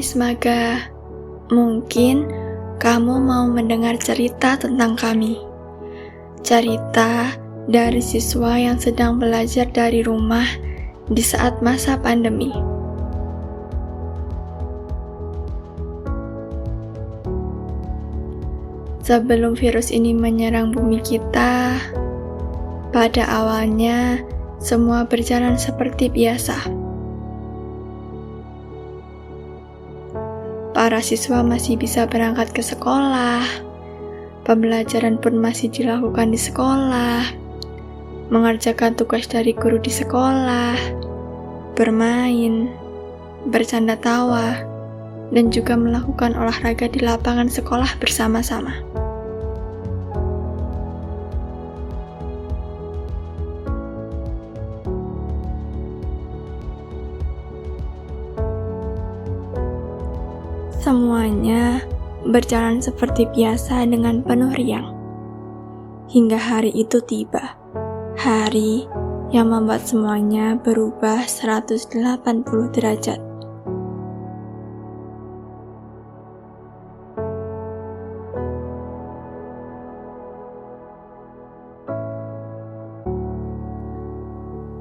Ismaga, mungkin kamu mau mendengar cerita tentang kami. Cerita dari siswa yang sedang belajar dari rumah di saat masa pandemi. Sebelum virus ini menyerang bumi kita, pada awalnya semua berjalan seperti biasa. Para siswa masih bisa berangkat ke sekolah, pembelajaran pun masih dilakukan di sekolah, mengerjakan tugas dari guru di sekolah, bermain, bercanda tawa, dan juga melakukan olahraga di lapangan sekolah bersama-sama. Semuanya berjalan seperti biasa dengan penuh riang. Hingga hari itu tiba. Hari yang membuat semuanya berubah 180 derajat.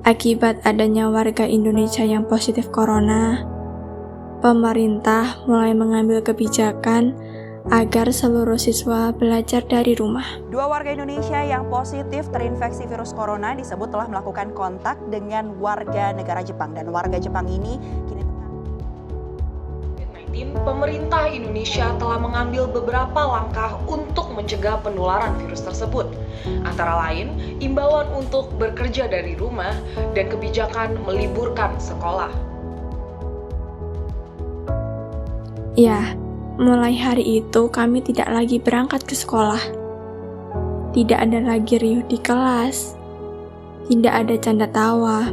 Akibat adanya warga Indonesia yang positif corona, pemerintah mulai mengambil kebijakan agar seluruh siswa belajar dari rumah. 2 warga Indonesia yang positif terinfeksi virus corona disebut telah melakukan kontak dengan warga negara Jepang, dan warga Jepang ini kini pemerintah Indonesia telah mengambil beberapa langkah untuk mencegah penularan virus tersebut. Antara lain, imbauan untuk bekerja dari rumah dan kebijakan meliburkan sekolah. Ya, mulai hari itu kami tidak lagi berangkat ke sekolah. Tidak ada lagi riuh di kelas. Tidak ada canda tawa.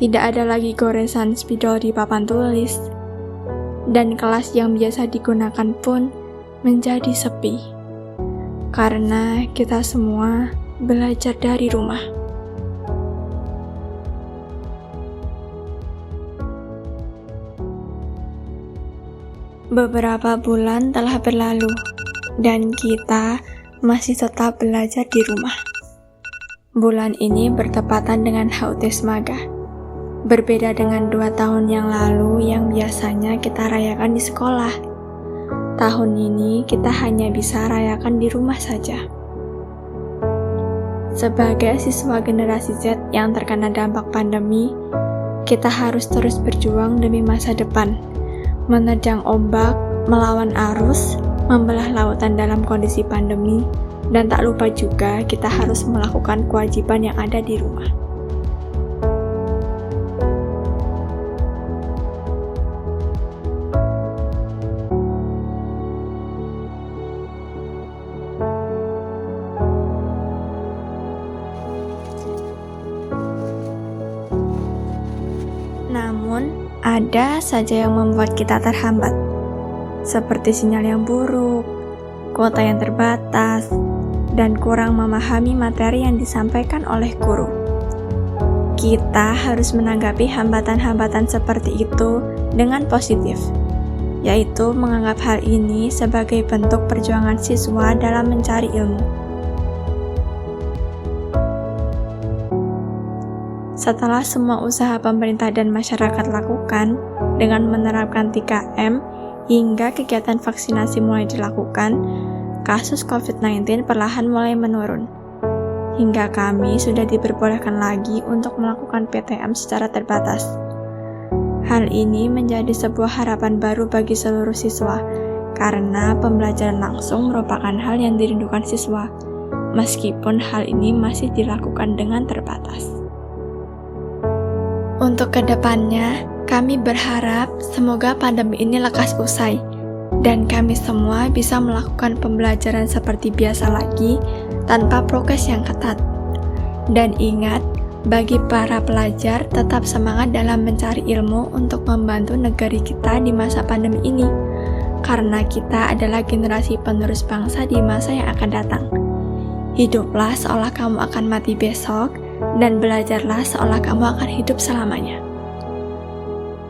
Tidak ada lagi goresan spidol di papan tulis. Dan kelas yang biasa digunakan pun menjadi sepi. Karena kita semua belajar dari rumah. Beberapa bulan telah berlalu, dan kita masih tetap belajar di rumah. Bulan ini bertepatan dengan HUT Ismaga. Berbeda dengan 2 tahun yang lalu yang biasanya kita rayakan di sekolah. Tahun ini kita hanya bisa rayakan di rumah saja. Sebagai siswa generasi Z yang terkena dampak pandemi, kita harus terus berjuang demi masa depan. Menerjang ombak, melawan arus, membelah lautan dalam kondisi pandemi, dan tak lupa juga kita harus melakukan kewajiban yang ada di rumah. Namun, ada saja yang membuat kita terhambat, seperti sinyal yang buruk, kuota yang terbatas, dan kurang memahami materi yang disampaikan oleh guru. Kita harus menanggapi hambatan-hambatan seperti itu dengan positif, yaitu menganggap hal ini sebagai bentuk perjuangan siswa dalam mencari ilmu. Setelah semua usaha pemerintah dan masyarakat lakukan dengan menerapkan 3M hingga kegiatan vaksinasi mulai dilakukan, kasus COVID-19 perlahan mulai menurun. Hingga kami sudah diperbolehkan lagi untuk melakukan PTM secara terbatas. Hal ini menjadi sebuah harapan baru bagi seluruh siswa, karena pembelajaran langsung merupakan hal yang dirindukan siswa, meskipun hal ini masih dilakukan dengan terbatas. Untuk kedepannya, kami berharap semoga pandemi ini lekas usai, dan kami semua bisa melakukan pembelajaran seperti biasa lagi, tanpa prokes yang ketat. Dan ingat, bagi para pelajar tetap semangat dalam mencari ilmu untuk membantu negeri kita di masa pandemi ini, karena kita adalah generasi penerus bangsa di masa yang akan datang. Hiduplah seolah kamu akan mati besok, dan belajarlah seolah kamu akan hidup selamanya.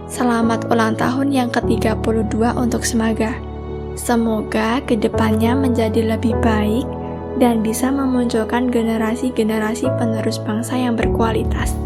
Selamat ulang tahun yang ke-32 untuk Semaga. Semoga kedepannya menjadi lebih baik dan bisa memunculkan generasi-generasi penerus bangsa yang berkualitas.